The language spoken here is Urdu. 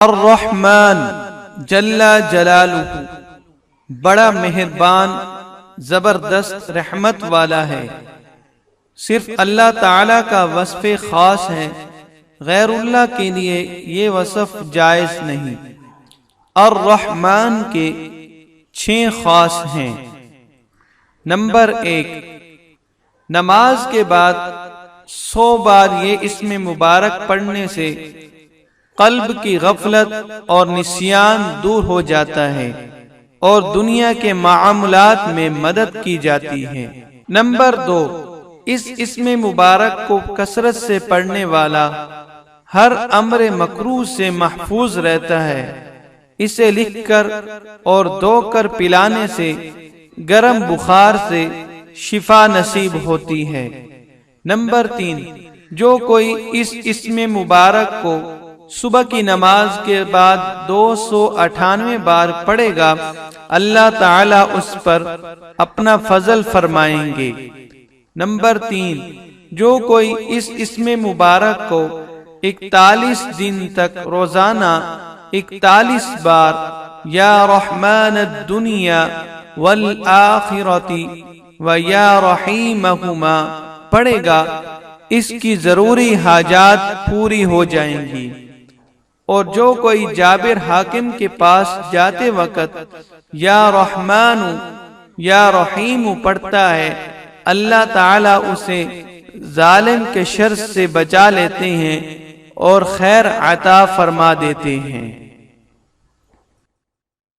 الرحمن جل جلالہ بڑا مہربان زبردست رحمت والا ہے۔ صرف اللہ تعالی کا وصف خاص ہے، غیر اللہ کے لیے یہ وصف جائز نہیں۔ الرحمن کے 6 خاص ہیں۔ نمبر 1، نماز کے بعد 100 بار یہ اسم مبارک پڑھنے سے قلب کی غفلت اور نسیان دور ہو جاتا ہے اور دنیا کے معاملات میں مدد کی جاتی ہے۔ نمبر 2، اس اسم مبارک کو کثرت سے پڑھنے والا ہر امر مکروہ سے محفوظ رہتا ہے۔ اسے لکھ کر اور دھو کر پلانے سے گرم بخار سے شفا نصیب ہوتی ہے۔ نمبر 3، جو کوئی اس اسم مبارک کو صبح کی نماز کے بعد 298 بار پڑھے گا، اللہ تعالیٰ اس پر اپنا فضل فرمائیں گے۔ نمبر 3، جو کوئی اس اسم مبارک کو 41 دن تک روزانہ 41 بار یا رحمان الدنیا والآخرۃ و یا رحیمہما پڑھے گا، اس کی ضروری حاجات پوری ہو جائیں گی۔ اور جو کوئی جابر حاکم کے پاس جاتے وقت یا رحمان یا رحیم پڑھتا ہے، اللہ تعالیٰ اسے ظالم کے شر سے بچا لیتے ہیں اور خیر عطا فرما دیتے ہیں۔